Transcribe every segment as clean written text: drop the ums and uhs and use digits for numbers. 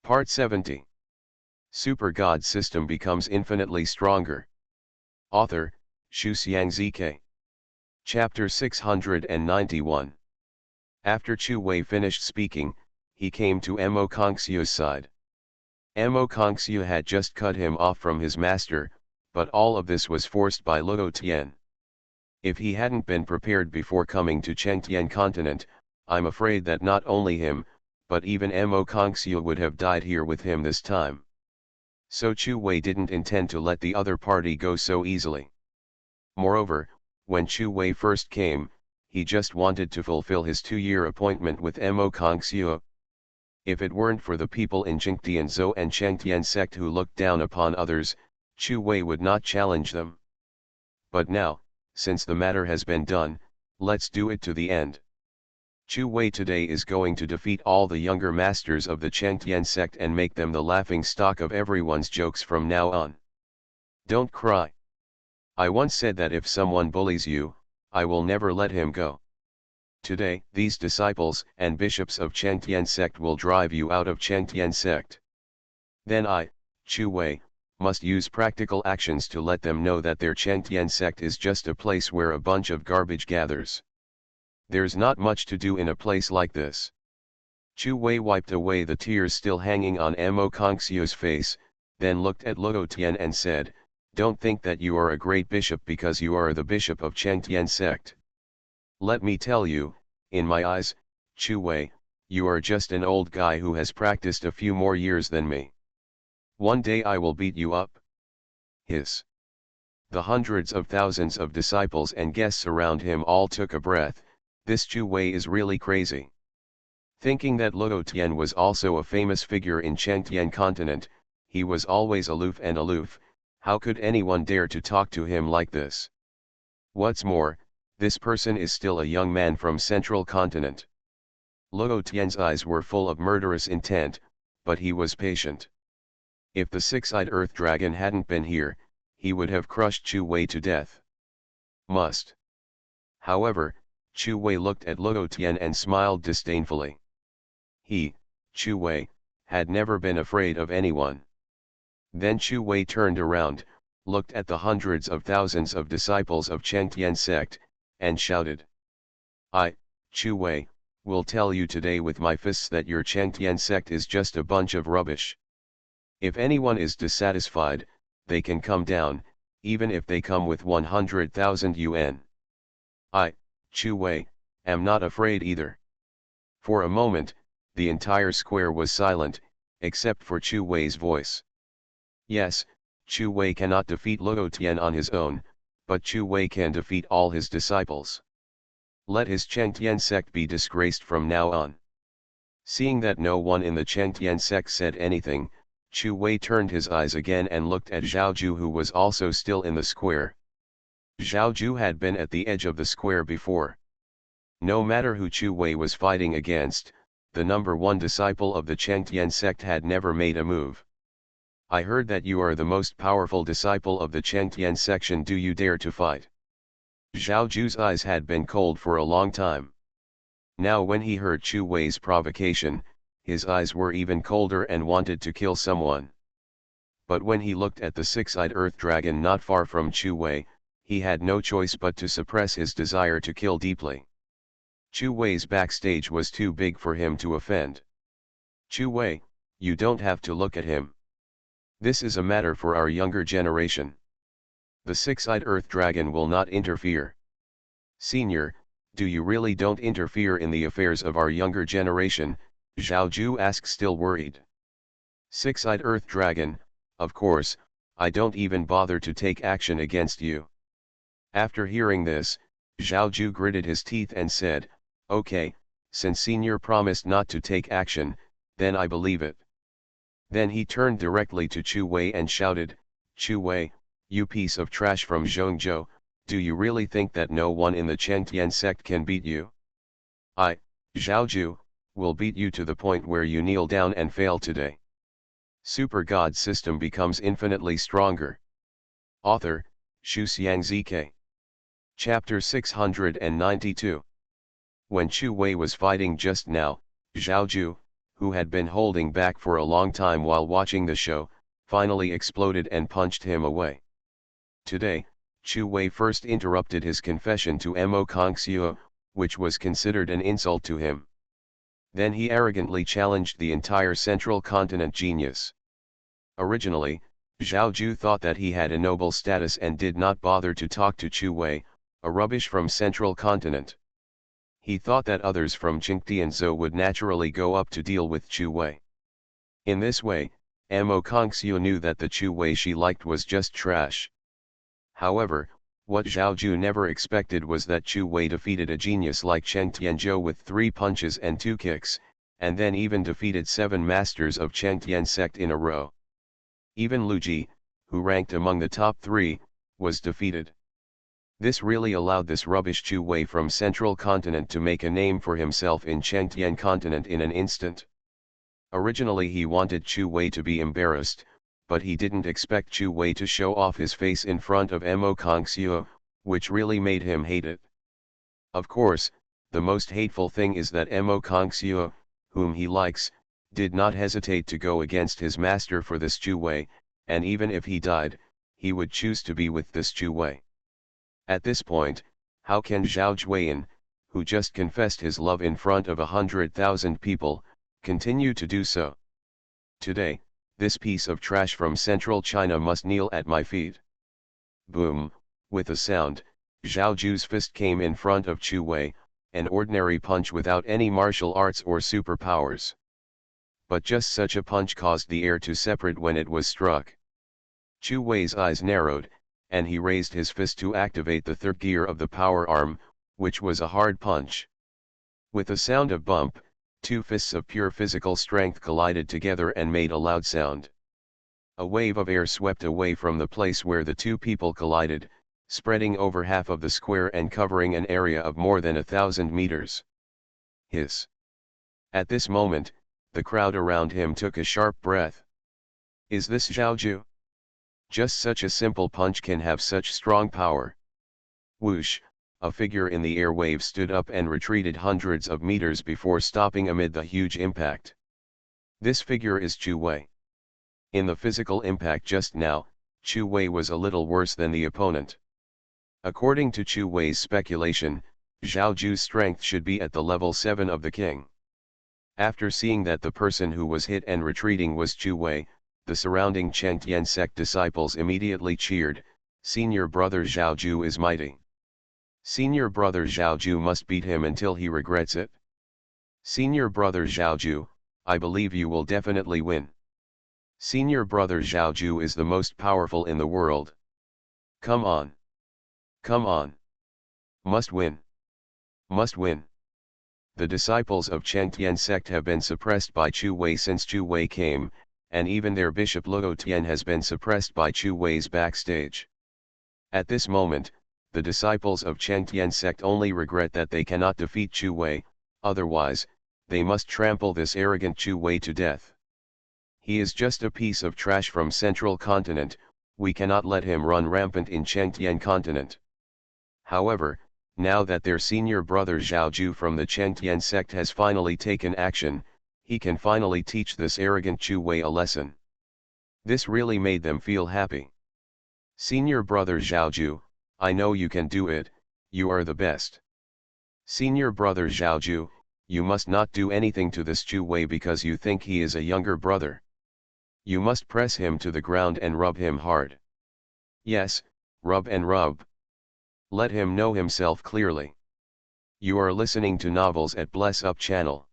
Part 70. Super God System becomes infinitely stronger. Author, Shuxiang ZK. Chapter 691. After Chu Wei finished speaking, he came to Mo Kongxiu's side. Mo Kongxiu had just cut him off from his master, but all of this was forced by Luo Tian. If he hadn't been prepared before coming to Chengtian continent, I'm afraid that not only him, but even Mo Kongxiu would have died here with him this time. So Chu Wei didn't intend to let the other party go so easily. Moreover, when Chu Wei first came, he just wanted to fulfill his 2-year appointment with Mo Kongxiu. If it weren't for the people in Jingtian Zhou and Chengtian sect who looked down upon others, Chu Wei would not challenge them. But now, since the matter has been done, let's do it to the end. Chu Wei today is going to defeat all the younger masters of the Chengtian sect and make them the laughing stock of everyone's jokes from now on. Don't cry. I once said that if someone bullies you, I will never let him go. Today, these disciples and bishops of Chengtian sect will drive you out of Chengtian sect. Then I, Chu Wei, must use practical actions to let them know that their Chengtian sect is just a place where a bunch of garbage gathers. There's not much to do in a place like this. Chu Wei wiped away the tears still hanging on Mo Kongxiu's face, then looked at Luo Tian and said, "Don't think that you are a great bishop because you are the bishop of Chengtian sect. Let me tell you, in my eyes, Chu Wei, you are just an old guy who has practiced a few more years than me. One day I will beat you up." Hiss. The hundreds of thousands of disciples and guests around him all took a breath. This Chu Wei is really crazy. Thinking that Luo Tian was also a famous figure in Chengtian continent, he was always aloof. How could anyone dare to talk to him like this? What's more, this person is still a young man from Central Continent. Luo Tian's eyes were full of murderous intent, but he was patient. If the six-eyed earth dragon hadn't been here, he would have crushed Chu Wei to death. However, Chu Wei looked at Luo Tian and smiled disdainfully. He, Chu Wei, had never been afraid of anyone. Then Chu Wei turned around, looked at the hundreds of thousands of disciples of Chengtian sect, and shouted, "I, Chu Wei, will tell you today with my fists that your Chengtian sect is just a bunch of rubbish. If anyone is dissatisfied, they can come down, even if they come with 100,000 yuan. I, Chu Wei, am not afraid either." For a moment, the entire square was silent, except for Chu Wei's voice. Yes, Chu Wei cannot defeat Luo Tian on his own, but Chu Wei can defeat all his disciples. Let his Chengtian sect be disgraced from now on. Seeing that no one in the Chengtian sect said anything, Chu Wei turned his eyes again and looked at Zhaoju, who was also still in the square. Zhaoju had been at the edge of the square before. No matter who Chu Wei was fighting against, the number one disciple of the Chengtian sect had never made a move. "I heard that you are the most powerful disciple of the Chengtian section. Do you dare to fight?" Zhaoju's eyes had been cold for a long time. Now when he heard Chu Wei's provocation, his eyes were even colder and wanted to kill someone. But when he looked at the six-eyed earth dragon not far from Chu Wei, he had no choice but to suppress his desire to kill deeply. Chu Wei's backstage was too big for him to offend. "Chu Wei, you don't have to look at him. This is a matter for our younger generation. The six-eyed earth dragon will not interfere." "Senior, do you really don't interfere in the affairs of our younger generation?" Zhaoju asked, still worried. "Six-eyed earth dragon, of course, I don't even bother to take action against you." After hearing this, Zhaoju gritted his teeth and said, "Okay, since Senior promised not to take action, then I believe it." Then he turned directly to Chu Wei and shouted, "Chu Wei, you piece of trash from Zhongzhou, do you really think that no one in the Chengtian sect can beat you? I, Zhaoju, will beat you to the point where you kneel down and fail today." Super God System becomes infinitely stronger. Author, Shuxiang ZK. Chapter 692. When Chu Wei was fighting just now, Zhaoju, who had been holding back for a long time while watching the show, finally exploded and punched him away. Today, Chu Wei first interrupted his confession to Mo Kongxiu, which was considered an insult to him. Then he arrogantly challenged the entire central continent genius. Originally, Zhao Ju thought that he had a noble status and did not bother to talk to Chu Wei, a rubbish from central continent. He thought that others from Qingtianzhou would naturally go up to deal with Chu Wei. In this way, Mo Kongxiu knew that the Chu Wei she liked was just trash. However, what Zhao Ju never expected was that Chu Wei defeated a genius like Chen Tianzhou with 3 punches and 2 kicks, and then even defeated 7 masters of Chen Tian sect in a row. Even Lu Ji, who ranked among the top 3, was defeated. This really allowed this rubbish Chu Wei from Central Continent to make a name for himself in Chengtian Continent in an instant. Originally he wanted Chu Wei to be embarrassed, but he didn't expect Chu Wei to show off his face in front of Mo Kongxiu, which really made him hate it. Of course, the most hateful thing is that Mo Kongxiu, whom he likes, did not hesitate to go against his master for this Chu Wei, and even if he died, he would choose to be with this Chu Wei. At this point, how can Zhao Jueyan, who just confessed his love in front of 100,000 people, continue to do so? Today, this piece of trash from central China must kneel at my feet. Boom, with a sound, Zhao Ju's fist came in front of Chu Wei, an ordinary punch without any martial arts or superpowers. But just such a punch caused the air to separate when it was struck. Chu Wei's eyes narrowed, and he raised his fist to activate the third gear of the power arm, which was a hard punch. With a sound of bump, 2 fists of pure physical strength collided together and made a loud sound. A wave of air swept away from the place where the 2 people collided, spreading over half of the square and covering an area of more than 1,000 meters. Hiss. At this moment, the crowd around him took a sharp breath. Is this Zhao Ju? Just such a simple punch can have such strong power. Whoosh, a figure in the airwave stood up and retreated hundreds of meters before stopping amid the huge impact. This figure is Chu Wei. In the physical impact just now, Chu Wei was a little worse than the opponent. According to Chu Wei's speculation, Zhao Ju's strength should be at the level 7 of the king. After seeing that the person who was hit and retreating was Chu Wei, the surrounding Chengtian sect disciples immediately cheered, "Senior brother Zhao Ju is mighty. Senior brother Zhao Ju must beat him until he regrets it. Senior brother Zhao Ju, I believe you will definitely win. Senior brother Zhao Ju is the most powerful in the world. Come on. Come on. Must win. Must win." The disciples of Chengtian sect have been suppressed by Chu Wei since Chu Wei came, and even their bishop Luo Tian has been suppressed by Chu Wei's backstage. At this moment, the disciples of Chengtian sect only regret that they cannot defeat Chu Wei, otherwise, they must trample this arrogant Chu Wei to death. He is just a piece of trash from central continent, we cannot let him run rampant in Chengtian continent. However, now that their senior brother Zhao Ju from the Chengtian sect has finally taken action, he can finally teach this arrogant Chu Wei a lesson. This really made them feel happy. Senior brother Zhao Ju, I know you can do it, you are the best. Senior brother Zhao Ju, you must not do anything to this Chu Wei because you think he is a younger brother. You must press him to the ground and rub him hard. Yes, rub and rub. Let him know himself clearly. You are listening to Novels at Bless Up channel.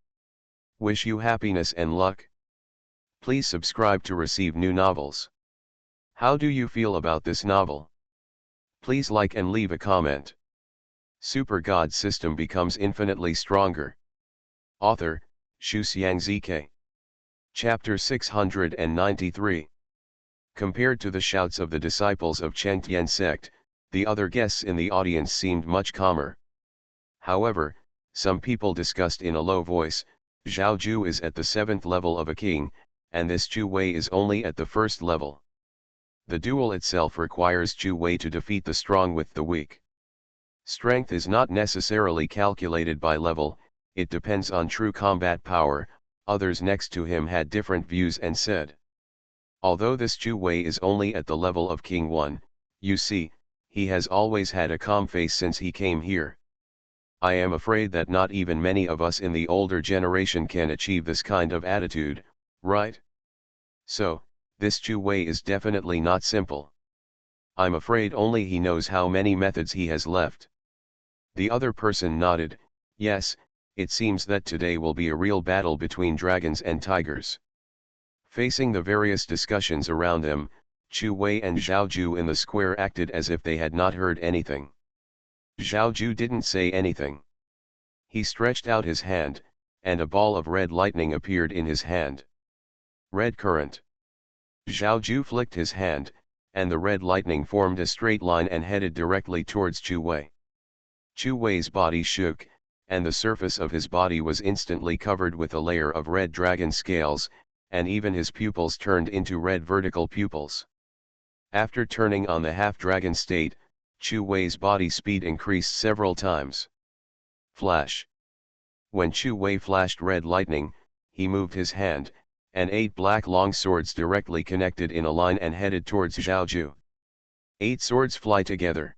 Wish you happiness and luck. Please subscribe to receive new novels. How do you feel about this novel? Please like and leave a comment. Super God system becomes infinitely stronger. Author, Xu Xiangzike. Chapter 693. Compared to the shouts of the disciples of Chengtian sect, the other guests in the audience seemed much calmer. However, some people discussed in a low voice, Zhao Ju is at the 7th level of a king, and this Chu Wei is only at the 1st level. The duel itself requires Chu Wei to defeat the strong with the weak. Strength is not necessarily calculated by level, it depends on true combat power, Others next to him had different views and said, although this Chu Wei is only at the level of King 1, you see, he has always had a calm face since he came here. I am afraid that not even many of us in the older generation can achieve this kind of attitude, right? So, this Chu Wei is definitely not simple. I'm afraid only he knows how many methods he has left. The other person nodded, yes, it seems that today will be a real battle between dragons and tigers. Facing the various discussions around them, Chu Wei and Zhao Ju in the square acted as if they had not heard anything. Zhao Ju didn't say anything. He stretched out his hand, and a ball of red lightning appeared in his hand. Red current. Zhao Ju flicked his hand, and the red lightning formed a straight line and headed directly towards Chu Wei. Chu Wei's body shook, and the surface of his body was instantly covered with a layer of red dragon scales, and even his pupils turned into red vertical pupils. After turning on the half-dragon state, Chu Wei's body speed increased several times. Flash. When Chu Wei flashed red lightning, he moved his hand, and 8 black long swords directly connected in a line and headed towards Zhao Ju. 8 swords fly together.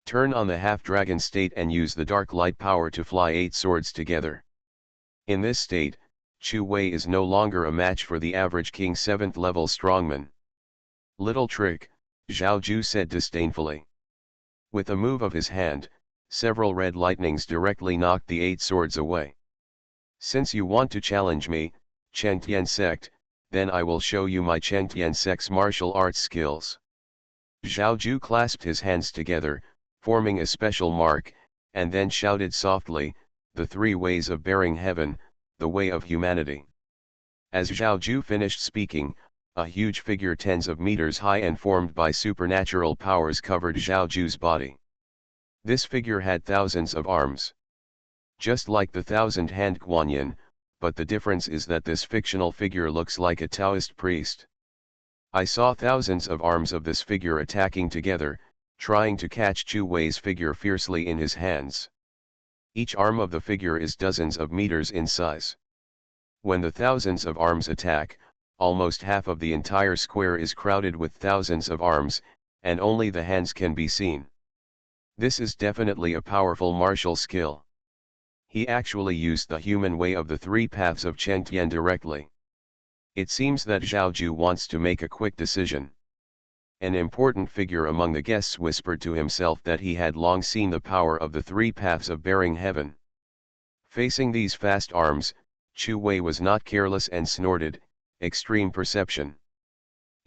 Turn on the half-dragon state and use the dark light power to fly 8 swords together. In this state, Chu Wei is no longer a match for the average King 7th level strongman. Little trick, Zhao Ju said disdainfully. With a move of his hand, several red lightnings directly knocked the 8 swords away. Since you want to challenge me, Chengtian sect, then I will show you my Chengtian sect's martial arts skills. Zhao Ju clasped his hands together, forming a special mark, and then shouted softly, the 3 ways of bearing heaven, the way of humanity. As Zhao Ju finished speaking, a huge figure tens of meters high and formed by supernatural powers covered Zhao Ju's body. This figure had thousands of arms. Just like the thousand-hand Guanyin, but the difference is that this fictional figure looks like a Taoist priest. I saw thousands of arms of this figure attacking together, trying to catch Chu Wei's figure fiercely in his hands. Each arm of the figure is dozens of meters in size. When the thousands of arms attack, almost half of the entire square is crowded with thousands of arms, and only the hands can be seen. This is definitely a powerful martial skill. He actually used the human way of the 3 paths of Chengtian directly. It seems that Zhao Ju wants to make a quick decision. An important figure among the guests whispered to himself that he had long seen the power of the 3 paths of bearing heaven. Facing these fast arms, Chu Wei was not careless and snorted, extreme perception.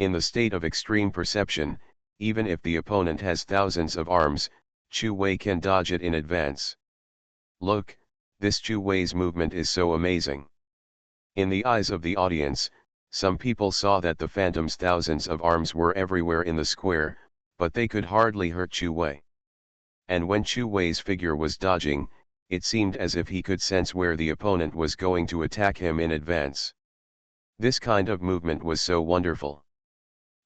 In the state of extreme perception, even if the opponent has thousands of arms, Chu Wei can dodge it in advance. Look, this Chu Wei's movement is so amazing. In the eyes of the audience, some people saw that the phantom's thousands of arms were everywhere in the square, but they could hardly hurt Chu Wei. And when Chu Wei's figure was dodging, it seemed as if he could sense where the opponent was going to attack him in advance. This kind of movement was so wonderful.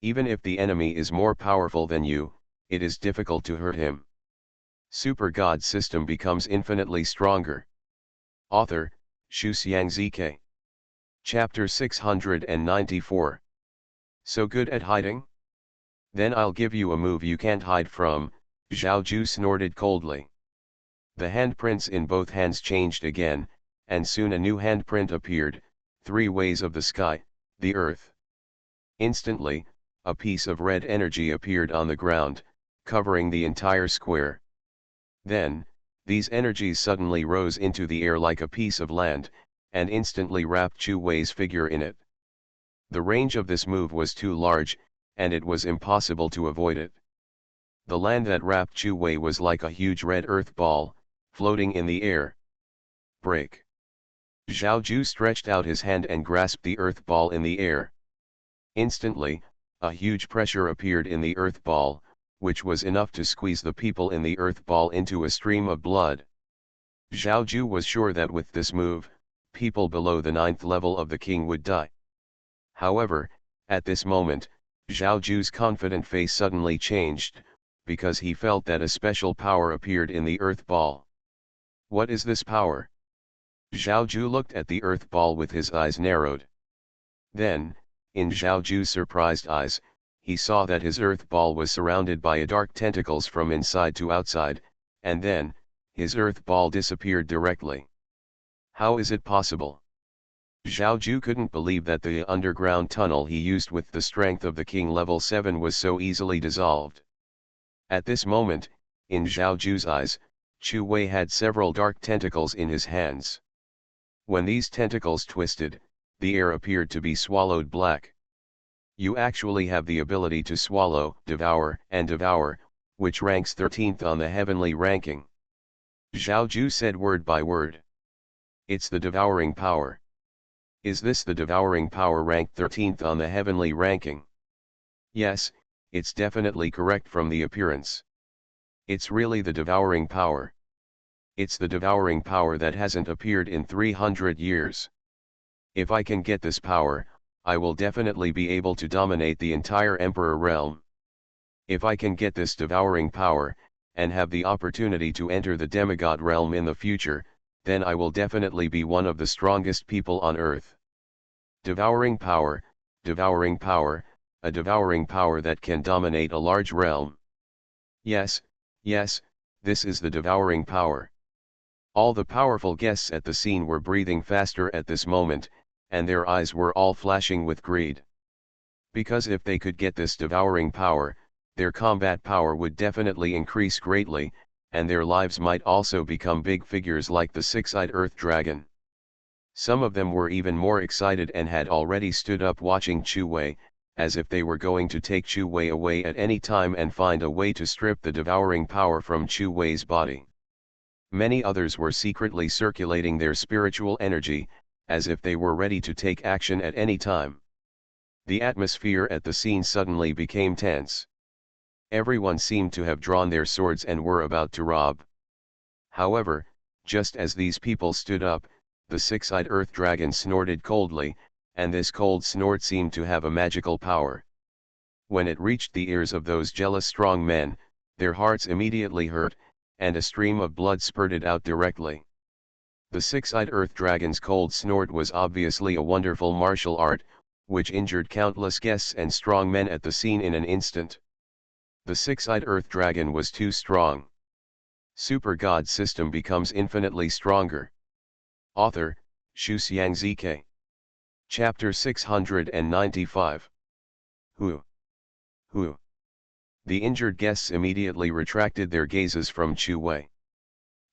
Even if the enemy is more powerful than you, it is difficult to hurt him. Super God system becomes infinitely stronger. Author, Shu Xiang ZK. Chapter 694. So good at hiding? Then I'll give you a move you can't hide from, Zhao Ju snorted coldly. The handprints in both hands changed again, and soon a new handprint appeared, 3 ways of the sky, the earth. Instantly, a piece of red energy appeared on the ground, covering the entire square. Then, these energies suddenly rose into the air like a piece of land, and instantly wrapped Chu Wei's figure in it. The range of this move was too large, and it was impossible to avoid it. The land that wrapped Chu Wei was like a huge red earth ball, floating in the air. Break. Zhao Ju stretched out his hand and grasped the earth ball in the air. Instantly, a huge pressure appeared in the earth ball, which was enough to squeeze the people in the earth ball into a stream of blood. Zhao Ju was sure that with this move, people below the 9th level of the king would die. However, at this moment, Zhao Ju's confident face suddenly changed, because he felt that a special power appeared in the earth ball. What is this power? Zhaoju looked at the earth ball with his eyes narrowed. Then, in Zhaoju's surprised eyes, he saw that his earth ball was surrounded by a dark tentacles from inside to outside, and then, his earth ball disappeared directly. How is it possible? Zhaoju couldn't believe that the underground tunnel he used with the strength of the king level 7 was so easily dissolved. At this moment, in Zhaoju's eyes, Chu Wei had several dark tentacles in his hands. When these tentacles twisted, the air appeared to be swallowed black. You actually have the ability to swallow, devour, which ranks 13th on the heavenly ranking. Zhaoju said word by word. It's the devouring power. Is this the devouring power ranked 13th on the heavenly ranking? Yes, it's definitely correct from the appearance. It's really the devouring power. It's the devouring power that hasn't appeared in 300 years. If I can get this power, I will definitely be able to dominate the entire Emperor realm. If I can get this devouring power, and have the opportunity to enter the demigod realm in the future, then I will definitely be one of the strongest people on earth. Devouring power, a devouring power that can dominate a large realm. Yes, this is the devouring power. All the powerful guests at the scene were breathing faster at this moment, and their eyes were all flashing with greed. Because if they could get this devouring power, their combat power would definitely increase greatly, and their lives might also become big figures like the six-eyed earth dragon. Some of them were even more excited and had already stood up watching Chu Wei, as if they were going to take Chu Wei away at any time and find a way to strip the devouring power from Chu Wei's body. Many others were secretly circulating their spiritual energy, as if they were ready to take action at any time. The atmosphere at the scene suddenly became tense. Everyone seemed to have drawn their swords and were about to rob. However, just as these people stood up, the six-eyed earth dragon snorted coldly, and this cold snort seemed to have a magical power. When it reached the ears of those jealous strong men, their hearts immediately hurt, and a stream of blood spurted out directly. The six-eyed earth dragon's cold snort was obviously a wonderful martial art, which injured countless guests and strong men at the scene in an instant. The six-eyed earth dragon was too strong. Super God system becomes infinitely stronger. Author, Shu Xiang ZK. Chapter 695. Who? The injured guests immediately retracted their gazes from Chu Wei.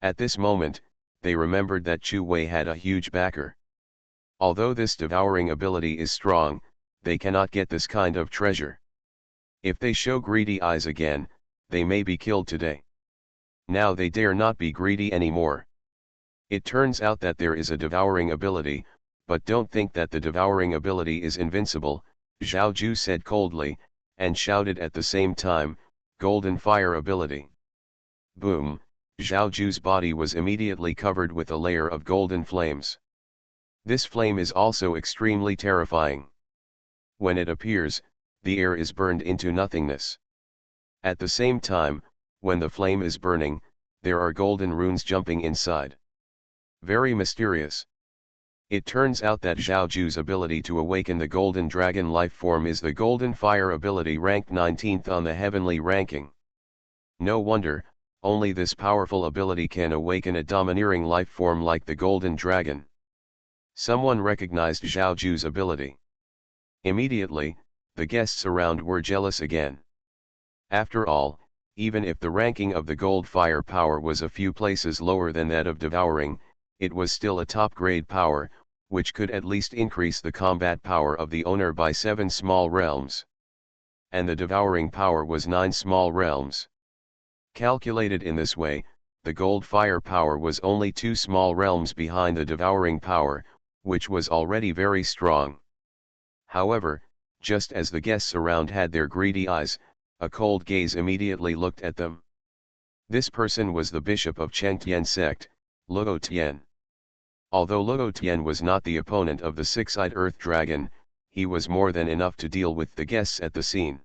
At this moment, they remembered that Chu Wei had a huge backer. Although this devouring ability is strong, they cannot get this kind of treasure. If they show greedy eyes again, they may be killed today. Now they dare not be greedy anymore. It turns out that there is a devouring ability, but don't think that the devouring ability is invincible, Zhaoju said coldly, and shouted at the same time, golden fire ability. Boom, Zhaoju's body was immediately covered with a layer of golden flames. This flame is also extremely terrifying. When it appears, the air is burned into nothingness. At the same time, when the flame is burning, there are golden runes jumping inside. Very mysterious. It turns out that Zhaoju's ability to awaken the golden dragon life form is the golden fire ability ranked 19th on the heavenly ranking. No wonder, only this powerful ability can awaken a domineering life form like the golden dragon. Someone recognized Zhaoju's ability. Immediately, the guests around were jealous again. After all, even if the ranking of the gold fire power was a few places lower than that of devouring, it was still a top-grade power, which could at least increase the combat power of the owner by 7 small realms. And the devouring power was 9 small realms. Calculated in this way, the gold fire power was only 2 small realms behind the devouring power, which was already very strong. However, just as the guests around had their greedy eyes, a cold gaze immediately looked at them. This person was the bishop of Chengtian sect, Luo Tian. Although Luo Tian was not the opponent of the six-eyed earth dragon, he was more than enough to deal with the guests at the scene.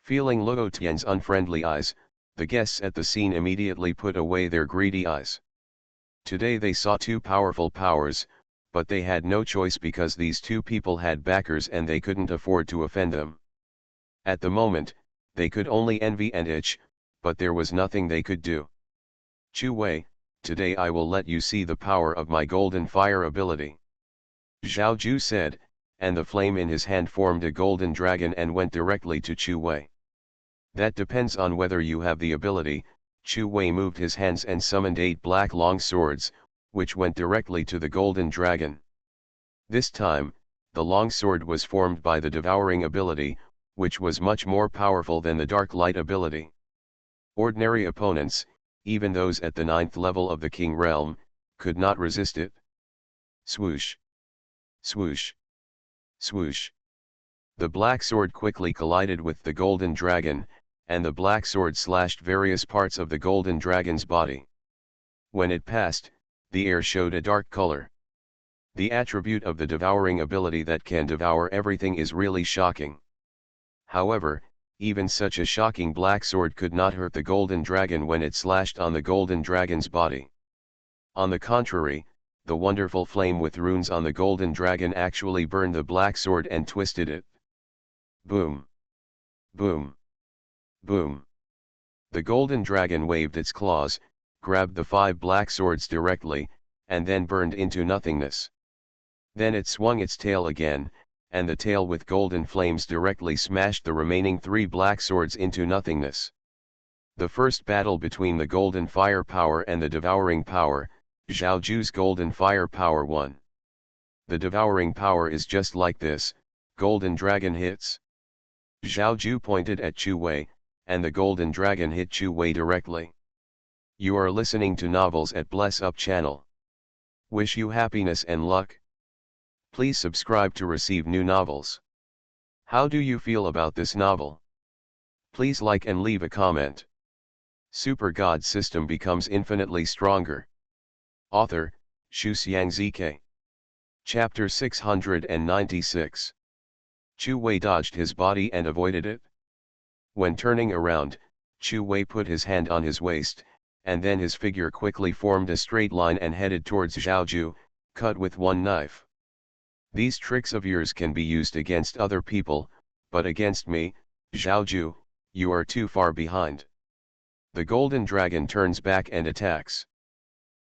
Feeling Luo Tian's unfriendly eyes, the guests at the scene immediately put away their greedy eyes. Today they saw two powerful powers, but they had no choice because these two people had backers and they couldn't afford to offend them. At the moment, they could only envy and itch, but there was nothing they could do. Chu Wei, today I will let you see the power of my golden fire ability. Zhao Ju said, and the flame in his hand formed a golden dragon and went directly to Chu Wei. That depends on whether you have the ability. Chu Wei moved his hands and summoned 8 black long swords, which went directly to the golden dragon. This time, the long sword was formed by the devouring ability, which was much more powerful than the dark light ability. Ordinary opponents, even those at the 9th level of the king realm, could not resist it. Swoosh! Swoosh! Swoosh! The black sword quickly collided with the golden dragon, and the black sword slashed various parts of the golden dragon's body. When it passed, the air showed a dark color. The attribute of the devouring ability that can devour everything is really shocking. However, even such a shocking black sword could not hurt the golden dragon when it slashed on the golden dragon's body. On the contrary, the wonderful flame with runes on the golden dragon actually burned the black sword and twisted it. Boom! Boom! Boom! The golden dragon waved its claws, grabbed the 5 black swords directly, and then burned into nothingness. Then it swung its tail again, and the tail with golden flames directly smashed the remaining 3 black swords into nothingness. The first battle between the golden fire power and the devouring power, Zhao Ju's golden fire power won. The devouring power is just like this: golden dragon hits. Zhao Ju pointed at Chu Wei, and the golden dragon hit Chu Wei directly. You are listening to Novels at Bless Up channel. Wish you happiness and luck. Please subscribe to receive new novels. How do you feel about this novel? Please like and leave a comment. Super God system becomes infinitely stronger. Author, Xu Xiangzike. Chapter 696. Chu Wei dodged his body and avoided it. When turning around, Chu Wei put his hand on his waist, and then his figure quickly formed a straight line and headed towards Zhao Ju, cut with one knife. These tricks of yours can be used against other people, but against me, Zhao Ju, you are too far behind. The golden dragon turns back and attacks.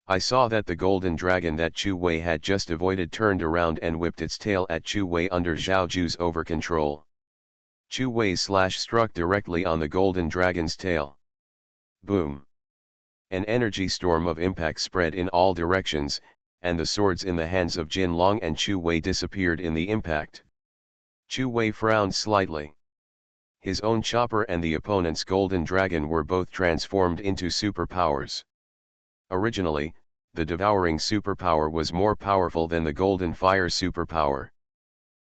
I saw that the golden dragon that Chu Wei had just avoided turned around and whipped its tail at Chu Wei under Zhao Ju's over-control. Chu Wei's slash struck directly on the golden dragon's tail. Boom! An energy storm of impact spread in all directions, and the swords in the hands of Jin Long and Chu Wei disappeared in the impact. Chu Wei frowned slightly. His own chopper and the opponent's golden dragon were both transformed into superpowers. Originally, the devouring superpower was more powerful than the golden fire superpower.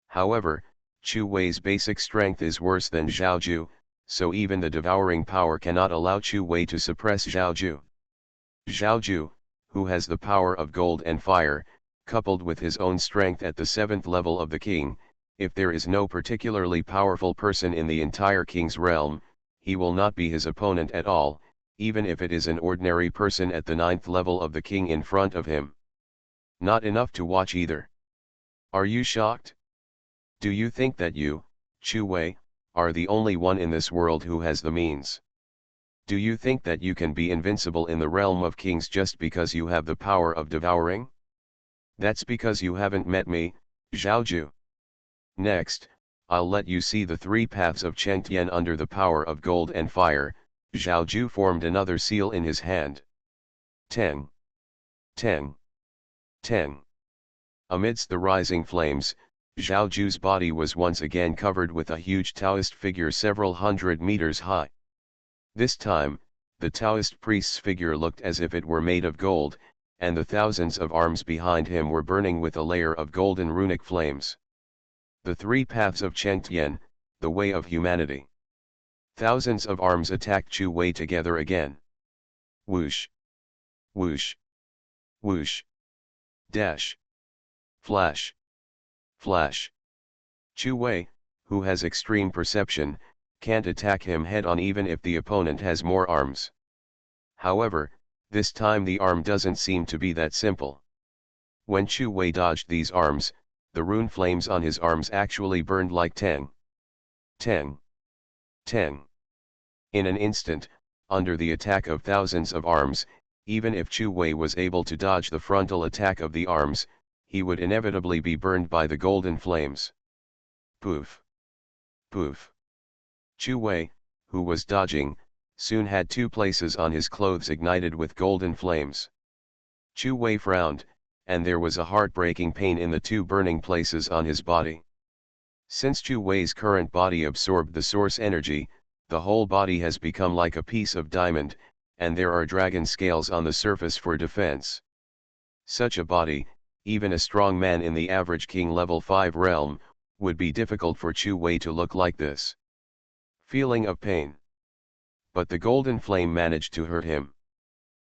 However, Chu Wei's basic strength is worse than Zhao Ju, so even the devouring power cannot allow Chu Wei to suppress Zhao Ju. Zhao Ju, who has the power of gold and fire, coupled with his own strength at the 7th level of the king, if there is no particularly powerful person in the entire king's realm, he will not be his opponent at all, even if it is an ordinary person at the 9th level of the king in front of him. Not enough to watch either. Are you shocked? Do you think that you, Chu Wei, are the only one in this world who has the means? Do you think that you can be invincible in the realm of kings just because you have the power of devouring? That's because you haven't met me, Zhao Ju. Next, I'll let you see the 3 paths of Chengtian under the power of gold and fire. Zhao Ju formed another seal in his hand. Teng! Teng! Teng! Amidst the rising flames, Zhao Ju's body was once again covered with a huge Taoist figure several hundred meters high. This time, the Taoist priest's figure looked as if it were made of gold, and the thousands of arms behind him were burning with a layer of golden runic flames. The 3 paths of Chengtian, the way of humanity. Thousands of arms attacked Chu Wei together again. Whoosh! Whoosh! Whoosh! Dash! Flash! Flash! Chu Wei, who has extreme perception, can't attack him head-on even if the opponent has more arms. However, This time the arm doesn't seem to be that simple. When Chu Wei dodged these arms, the rune flames on his arms actually burned like tang. Tang. Tang. In an instant, under the attack of thousands of arms, even if Chu Wei was able to dodge the frontal attack of the arms, he would inevitably be burned by the golden flames. Poof. Poof. Chu Wei, who was dodging, soon had 2 places on his clothes ignited with golden flames. Chu Wei frowned, and there was a heartbreaking pain in the 2 burning places on his body. Since Chu Wei's current body absorbed the source energy, the whole body has become like a piece of diamond, and there are dragon scales on the surface for defense. Such a body, even a strong man in the average king level 5 realm, would be difficult for Chu Wei to look like this. Feeling of pain. But the golden flame managed to hurt him.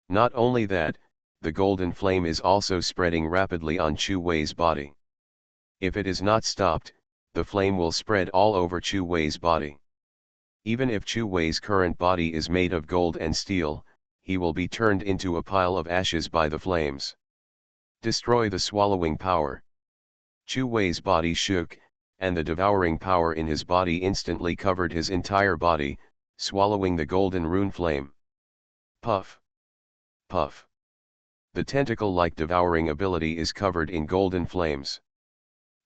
Not only that, the golden flame is also spreading rapidly on Chu Wei's body. If it is not stopped, the flame will spread all over Chu Wei's body. Even if Chu Wei's current body is made of gold and steel, he will be turned into a pile of ashes by the flames. Destroy the swallowing power. Chu Wei's body shook, and the devouring power in his body instantly covered his entire body, swallowing the golden rune flame. Puff. Puff. The tentacle-like devouring ability is covered in golden flames.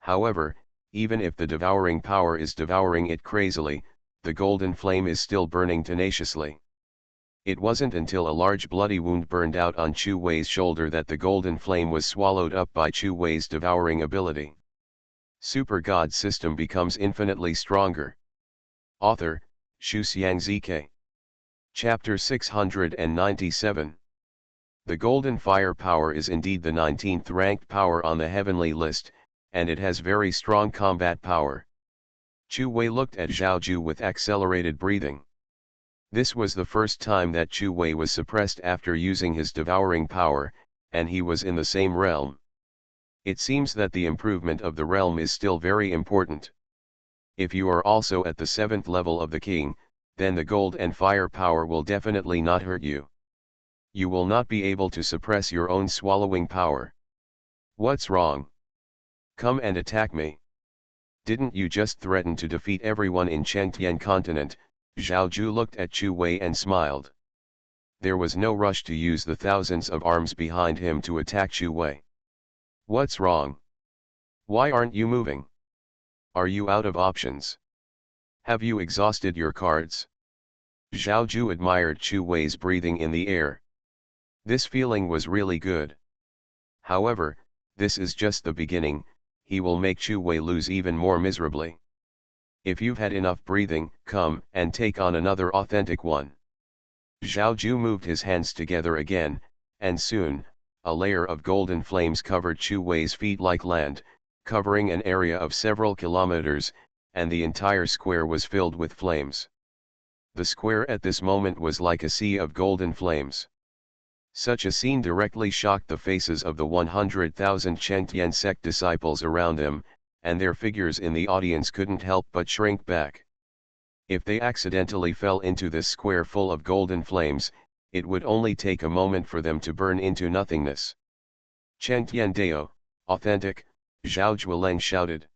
However, even if the devouring power is devouring it crazily, the golden flame is still burning tenaciously. It wasn't until a large bloody wound burned out on Chu Wei's shoulder that the golden flame was swallowed up by Chu Wei's devouring ability. Super God System becomes infinitely stronger. Author, Shu Xiang ZK. Chapter 697. The golden fire power is indeed the 19th ranked power on the heavenly list, and it has very strong combat power. Chu Wei looked at Zhao Ju with accelerated breathing. This was the first time that Chu Wei was suppressed after using his devouring power, and he was in the same realm. It seems that the improvement of the realm is still very important. If you are also at the 7th level of the king, then the gold and fire power will definitely not hurt you. You will not be able to suppress your own swallowing power. What's wrong? Come and attack me. Didn't you just threaten to defeat everyone in Chengtian continent? Zhao Ju looked at Chu Wei and smiled. There was no rush to use the thousands of arms behind him to attack Chu Wei. What's wrong? Why aren't you moving? Are you out of options? Have you exhausted your cards? Zhao Ju admired Chu Wei's breathing in the air. This feeling was really good. However, this is just the beginning. He will make Chu Wei lose even more miserably. If you've had enough breathing, come and take on another authentic one. Zhao Ju moved his hands together again, and soon, a layer of golden flames covered Chu Wei's feet like land, covering an area of several kilometers, and the entire square was filled with flames. The square at this moment was like a sea of golden flames. Such a scene directly shocked the faces of the 100,000 Chengtian sect disciples around them, and their figures in the audience couldn't help but shrink back. If they accidentally fell into this square full of golden flames, it would only take a moment for them to burn into nothingness. Chengtian Dao, authentic, Zhao Zhuoleng shouted.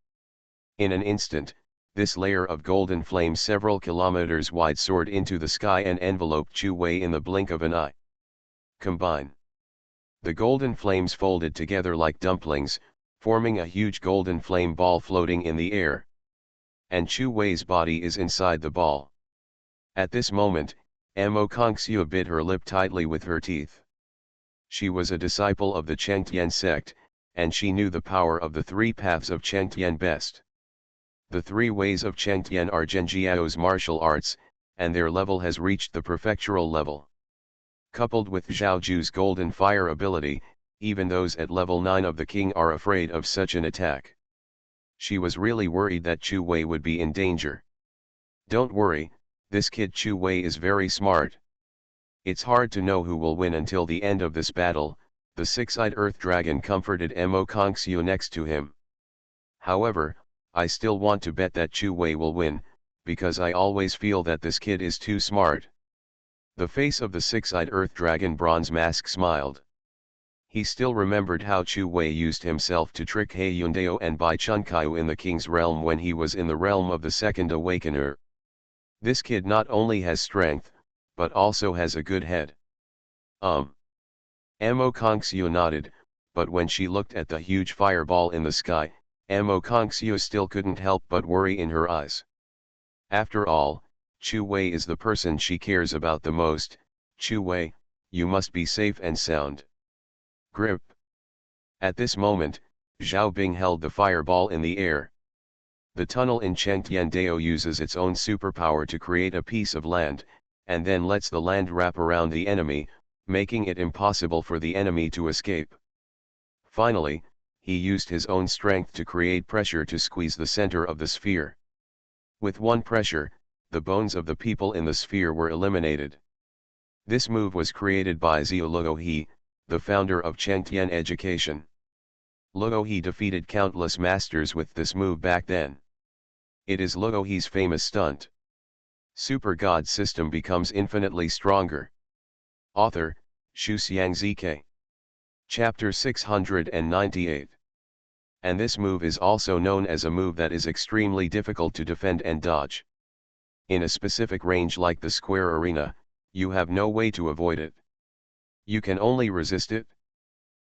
In an instant, this layer of golden flame several kilometers wide soared into the sky and enveloped Chu Wei in the blink of an eye. Combine. The golden flames folded together like dumplings, forming a huge golden flame ball floating in the air. And Chu Wei's body is inside the ball. At this moment, Mo Kongxiu bit her lip tightly with her teeth. She was a disciple of the Chengtian sect, and she knew the power of the 3 paths of Chengtian best. The 3 ways of Chengtian are Zhenjiao's martial arts, and their level has reached the prefectural level. Coupled with Zhao Ju's golden fire ability, even those at level 9 of the king are afraid of such an attack. She was really worried that Chu Wei would be in danger. Don't worry, this kid Chu Wei is very smart. It's hard to know who will win until the end of this battle, the 6-eyed earth dragon comforted Mo Kongxiu next to him. However, I still want to bet that Chu Wei will win, because I always feel that this kid is too smart. The face of the six-eyed earth dragon Bronze Mask smiled. He still remembered how Chu Wei used himself to trick He Yundao and Bai Chunkaiu in the king's realm when he was in the realm of the second awakener. This kid not only has strength, but also has a good head. Mo Kongxiu nodded, but when she looked at the huge fireball in the sky, Mo Kongxiu still couldn't help but worry in her eyes. After all, Chu Wei is the person she cares about the most. Chu Wei, you must be safe and sound. Grip. At this moment, Zhao Bing held the fireball in the air. The tunnel in Chengtian Dao uses its own superpower to create a piece of land, and then lets the land wrap around the enemy, making it impossible for the enemy to escape. Finally, he used his own strength to create pressure to squeeze the center of the sphere. With one pressure, the bones of the people in the sphere were eliminated. This move was created by Xiao Luohe, the founder of Chengtian education. Luohe defeated countless masters with this move back then. It is Luohe's famous stunt. Super God system becomes infinitely stronger. Author, Xu Xiangzike. Chapter 698. And this move is also known as a move that is extremely difficult to defend and dodge. In a specific range like the square arena, you have no way to avoid it. You can only resist it.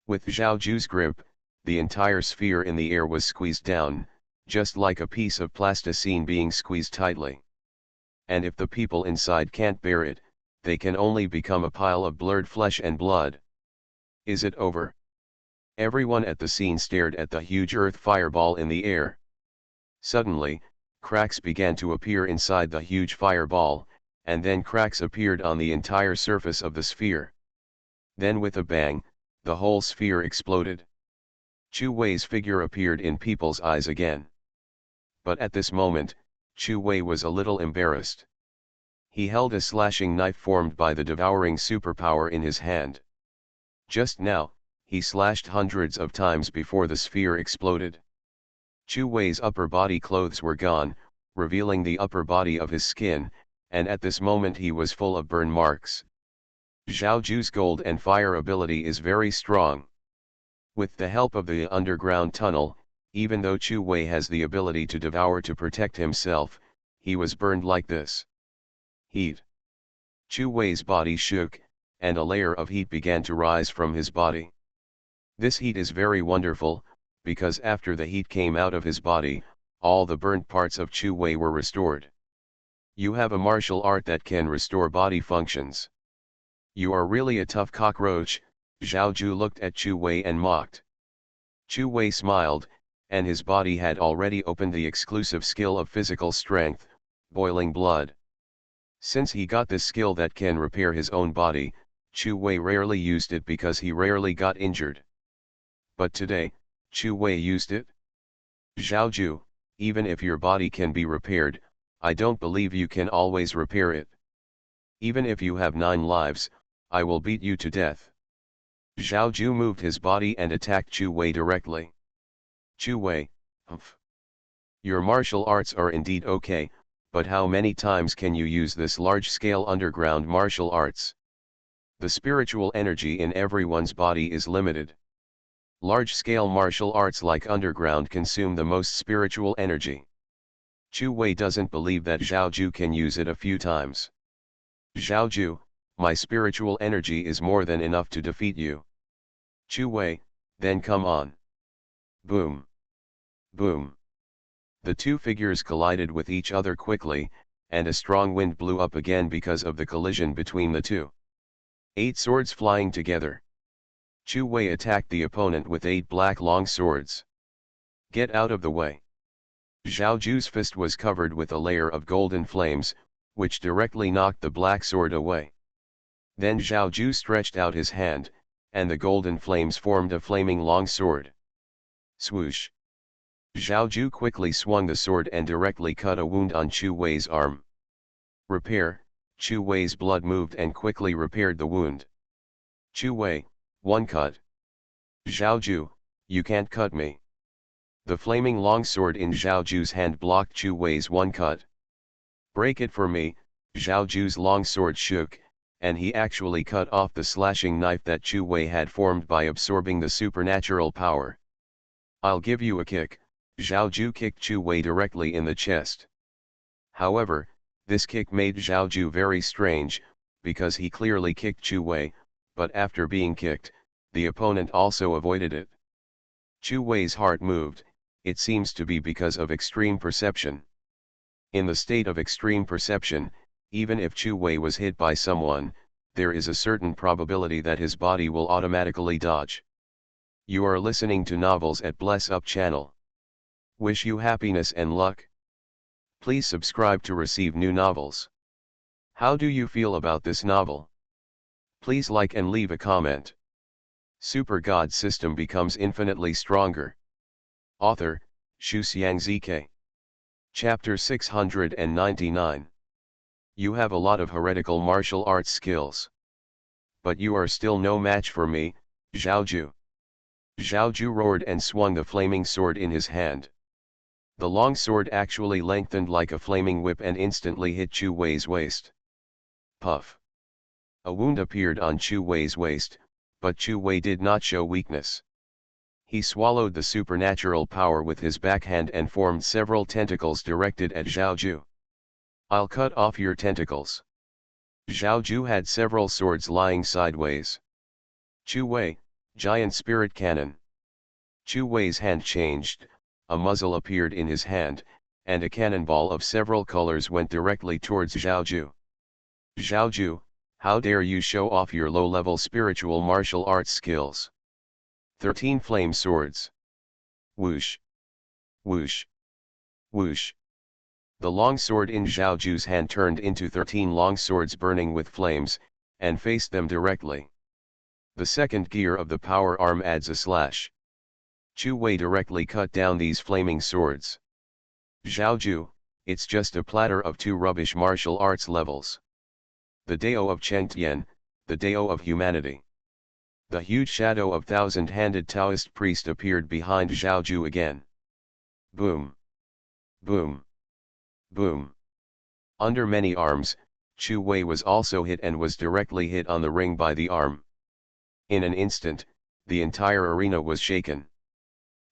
With Zhao Ju's grip, the entire sphere in the air was squeezed down, just like a piece of plasticine being squeezed tightly. And if the people inside can't bear it, they can only become a pile of blurred flesh and blood. Is it over? Everyone at the scene stared at the huge earth fireball in the air. Suddenly, cracks began to appear inside the huge fireball, and then cracks appeared on the entire surface of the sphere. Then with a bang, the whole sphere exploded. Chu Wei's figure appeared in people's eyes again. But at this moment, Chu Wei was a little embarrassed. He held a slashing knife formed by the devouring superpower in his hand. Just now, he slashed hundreds of times before the sphere exploded. Chu Wei's upper body clothes were gone, revealing the upper body of his skin, and at this moment he was full of burn marks. Zhao Ju's gold and fire ability is very strong. With the help of the underground tunnel, even though Chu Wei has the ability to devour to protect himself, he was burned like this. Heat. Chu Wei's body shook, and a layer of heat began to rise from his body. This heat is very wonderful, because after the heat came out of his body, all the burnt parts of Chu Wei were restored. You have a martial art that can restore body functions. You are really a tough cockroach. Zhao Ju looked at Chu Wei and mocked. Chu Wei smiled, and his body had already opened the exclusive skill of physical strength, boiling blood. Since he got this skill that can repair his own body, Chu Wei rarely used it because he rarely got injured. But today, Chu Wei used it. Zhao Ju, even if your body can be repaired, I don't believe you can always repair it. Even if you have 9 lives, I will beat you to death. Zhao Ju moved his body and attacked Chu Wei directly. Chu Wei, humph. Your martial arts are indeed okay, but how many times can you use this large-scale underground martial arts? The spiritual energy in everyone's body is limited. Large-scale martial arts like underground consume the most spiritual energy. Chu Wei doesn't believe that Zhao Ju can use it a few times. Zhao Ju, my spiritual energy is more than enough to defeat you. Chu Wei, then come on. Boom. Boom. The two figures collided with each other quickly, and a strong wind blew up again because of the collision between the two. 8 swords flying together. Chu Wei attacked the opponent with 8 black long swords. Get out of the way. Zhao Ju's fist was covered with a layer of golden flames, which directly knocked the black sword away. Then Zhao Ju stretched out his hand, and the golden flames formed a flaming long sword. Swoosh. Zhao Ju quickly swung the sword and directly cut a wound on Chu Wei's arm. Repair. Chu Wei's blood moved and quickly repaired the wound. Chu Wei, 1 cut. Zhao Ju, you can't cut me. The flaming long sword in Zhao Ju's hand blocked Chu Wei's 1 cut. Break it for me. Zhao Ju's long sword shook, and he actually cut off the slashing knife that Chu Wei had formed by absorbing the supernatural power. "I'll give you a kick." Zhao Ju kicked Chu Wei directly in the chest. However, this kick made Zhao Ju very strange, because he clearly kicked Chu Wei, but after being kicked, the opponent also avoided it. Chu Wei's heart moved. It seems to be because of extreme perception. In the state of extreme perception, even if Chu Wei was hit by someone, there is a certain probability that his body will automatically dodge. You are listening to Novels at Bless Up channel. Wish you happiness and luck. Please subscribe to receive new novels. How do you feel about this novel? Please like and leave a comment. Super God System becomes infinitely stronger. Author, Xu Xiangzike. Chapter 699. You have a lot of heretical martial arts skills. But you are still no match for me, Zhao Ju. Zhao Ju roared and swung the flaming sword in his hand. The long sword actually lengthened like a flaming whip and instantly hit Chu Wei's waist. Puff. A wound appeared on Chu Wei's waist, but Chu Wei did not show weakness. He swallowed the supernatural power with his backhand and formed several tentacles directed at Zhao Ju. "I'll cut off your tentacles." Zhao Ju had several swords lying sideways. "Chu Wei, giant spirit cannon." Chu Wei's hand changed, a muzzle appeared in his hand, and a cannonball of several colors went directly towards Zhao Ju. "Zhao Ju, how dare you show off your low-level spiritual martial arts skills?" 13 flame swords. Whoosh. Whoosh. Whoosh. The long sword in Zhao Ju's hand turned into 13 long swords burning with flames, and faced them directly. The second gear of the power arm adds a slash. Chu Wei directly cut down these flaming swords. "Zhao Ju, it's just a platter of 2 rubbish martial arts levels. The Dao of Chengtian, the Dao of humanity." The huge shadow of thousand-handed Taoist priest appeared behind Zhao Ju again. Boom. Boom. Boom. Under many arms, Chu Wei was also hit and was directly hit on the ring by the arm. In an instant, the entire arena was shaken.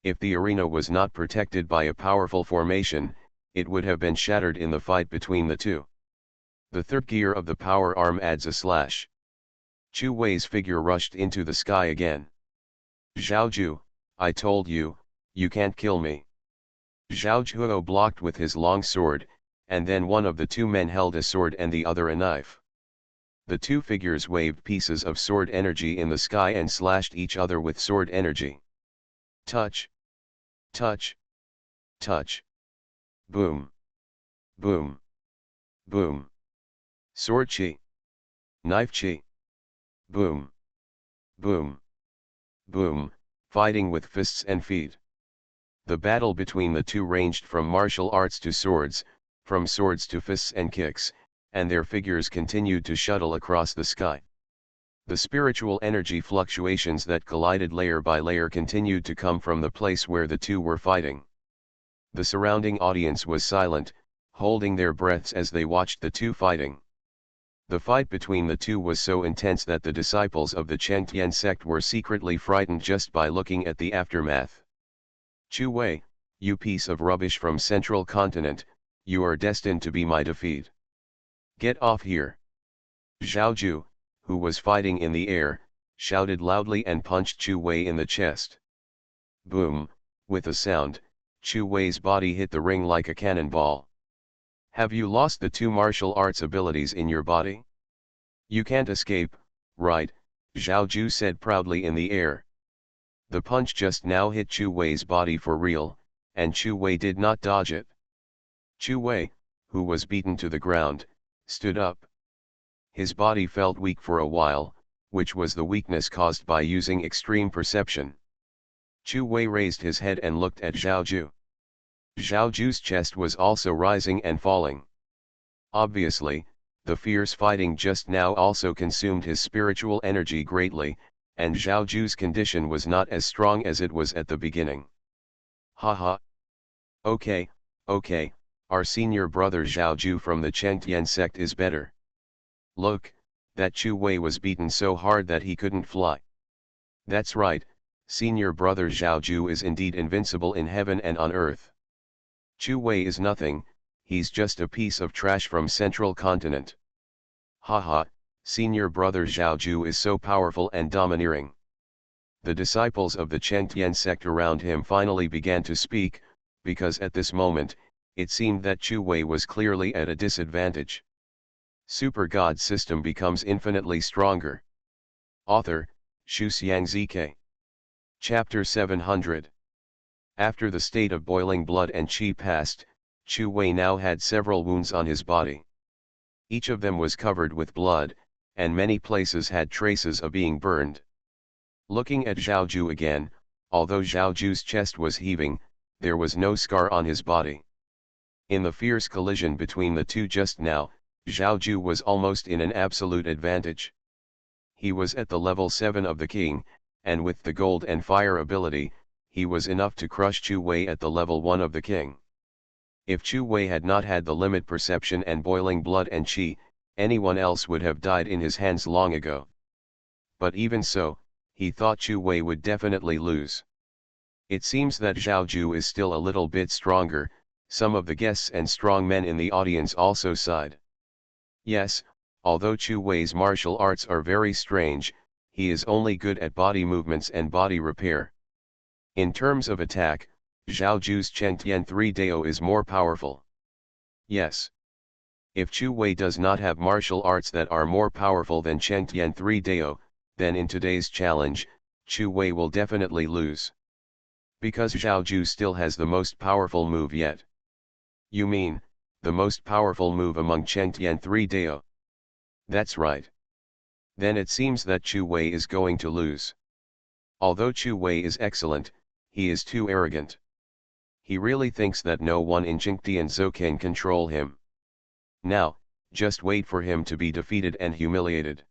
If the arena was not protected by a powerful formation, it would have been shattered in the fight between the two. The third gear of the power arm adds a slash. Chu Wei's figure rushed into the sky again. "Zhao Ju, I told you, you can't kill me." Zhao Juo blocked with his long sword, and then one of the two men held a sword and the other a knife. The two figures waved pieces of sword energy in the sky and slashed each other with sword energy. Touch. Touch. Touch. Boom. Boom. Boom. Sword chi. Knife chi. Boom. Boom. Boom, fighting with fists and feet. The battle between the two ranged from martial arts to swords, from swords to fists and kicks, and their figures continued to shuttle across the sky. The spiritual energy fluctuations that collided layer by layer continued to come from the place where the two were fighting. The surrounding audience was silent, holding their breaths as they watched the two fighting. The fight between the two was so intense that the disciples of the Chengtian sect were secretly frightened just by looking at the aftermath. "Chu Wei, you piece of rubbish from Central Continent, you are destined to be my defeat. Get off here." Zhao Ju, who was fighting in the air, shouted loudly and punched Chu Wei in the chest. Boom, with a sound, Chu Wei's body hit the ring like a cannonball. "Have you lost the two martial arts abilities in your body? You can't escape, right?" Zhao Ju said proudly in the air. The punch just now hit Chu Wei's body for real, and Chu Wei did not dodge it. Chu Wei, who was beaten to the ground, stood up. His body felt weak for a while, which was the weakness caused by using extreme perception. Chu Wei raised his head and looked at Zhao Ju. Zhao Ju's chest was also rising and falling. Obviously, the fierce fighting just now also consumed his spiritual energy greatly, and Zhao Ju's condition was not as strong as it was at the beginning. Haha. Okay, our senior brother Zhao Ju from the Chengtian sect is better. Look, that Chu Wei was beaten so hard that he couldn't fly. That's right, senior brother Zhao Ju is indeed invincible in heaven and on earth. Chu Wei is nothing, he's just a piece of trash from Central Continent. Haha, senior brother Zhao Ju is so powerful and domineering. The disciples of the Chengtian sect around him finally began to speak, because at this moment, it seemed that Chu Wei was clearly at a disadvantage. Super God system becomes infinitely stronger. Author, Shu Xiangzike. Chapter 700. After the state of boiling blood and qi passed, Chu Wei now had several wounds on his body. Each of them was covered with blood, and many places had traces of being burned. Looking at Zhao Ju again, although Zhao Ju's chest was heaving, there was no scar on his body. In the fierce collision between the two just now, Zhao Ju was almost in an absolute advantage. He was at the level 7 of the king, and with the gold and fire ability, he was enough to crush Chu Wei at the level 1 of the king. If Chu Wei had not had the limit perception and boiling blood and qi, anyone else would have died in his hands long ago. But even so, he thought Chu Wei would definitely lose. It seems that Zhao Ju is still a little bit stronger. Some of the guests and strong men in the audience also sighed. Yes, although Chu Wei's martial arts are very strange, he is only good at body movements and body repair. In terms of attack, Zhao Ju's Chengtian 3 Dao is more powerful. Yes. If Chu Wei does not have martial arts that are more powerful than Chengtian 3 Dao, then in today's challenge, Chu Wei will definitely lose. Because Zhao Ju still has the most powerful move yet. You mean, the most powerful move among Chengtian 3 Dao? That's right. Then it seems that Chu Wei is going to lose. Although Chu Wei is excellent, he is too arrogant. He really thinks that no one in Jingtianzhou can control him. Now, just wait for him to be defeated and humiliated.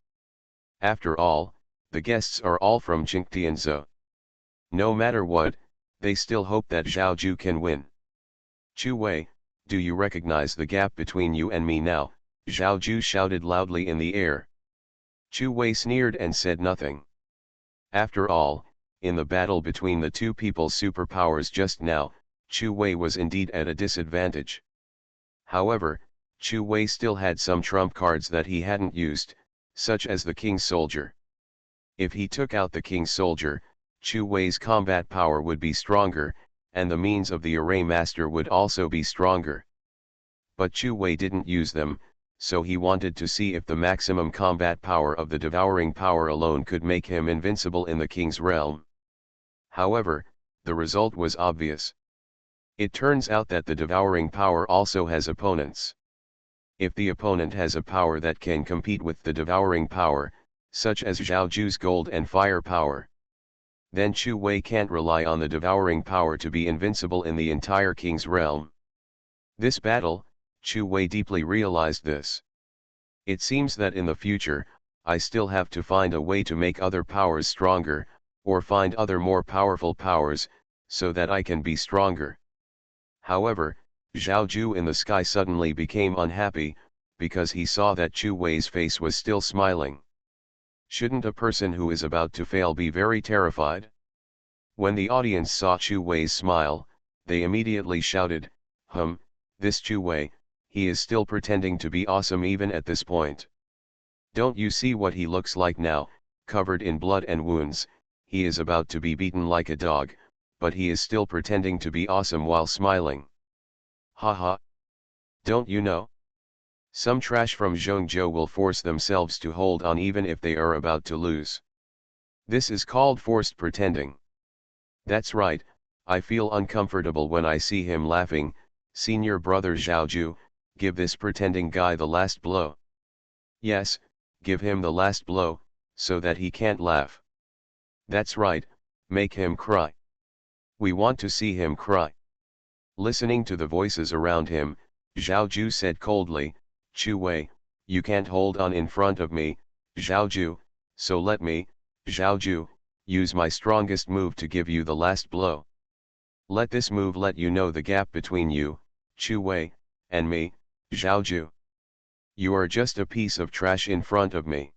After all, the guests are all from Jingtianzhou. No matter what, they still hope that Zhao Ju can win. Chu Wei, do you recognize the gap between you and me now? Zhao Ju shouted loudly in the air. Chu Wei sneered and said nothing. After all, in the battle between the two people's superpowers just now, Chu Wei was indeed at a disadvantage. However, Chu Wei still had some trump cards that he hadn't used, such as the King's Soldier. If he took out the King's Soldier, Chu Wei's combat power would be stronger, and the means of the Array Master would also be stronger. But Chu Wei didn't use them, so he wanted to see if the maximum combat power of the Devouring Power alone could make him invincible in the King's realm. However, the result was obvious. It turns out that the Devouring Power also has opponents. If the opponent has a power that can compete with the Devouring Power, such as Zhao Ju's Gold and Fire Power, then Chu Wei can't rely on the Devouring Power to be invincible in the entire King's realm. This battle, Chu Wei deeply realized this. It seems that in the future, I still have to find a way to make other powers stronger, or find other more powerful powers, so that I can be stronger. However, Zhao Ju in the sky suddenly became unhappy, because he saw that Chu Wei's face was still smiling. Shouldn't a person who is about to fail be very terrified? When the audience saw Chu Wei's smile, they immediately shouted, this Chu Wei, he is still pretending to be awesome even at this point. Don't you see what he looks like now, covered in blood and wounds? He is about to be beaten like a dog, but he is still pretending to be awesome while smiling. Haha. Don't you know? Some trash from Zhongzhou will force themselves to hold on even if they are about to lose. This is called forced pretending. That's right, I feel uncomfortable when I see him laughing. Senior brother Zhao Ju, give this pretending guy the last blow. Yes, give him the last blow, so that he can't laugh. That's right, make him cry. We want to see him cry. Listening to the voices around him, Zhao Ju said coldly, Chu Wei, you can't hold on in front of me, Zhao Ju, so let me, Zhao Ju, use my strongest move to give you the last blow. Let this move let you know the gap between you, Chu Wei, and me, Zhao Ju. You are just a piece of trash in front of me.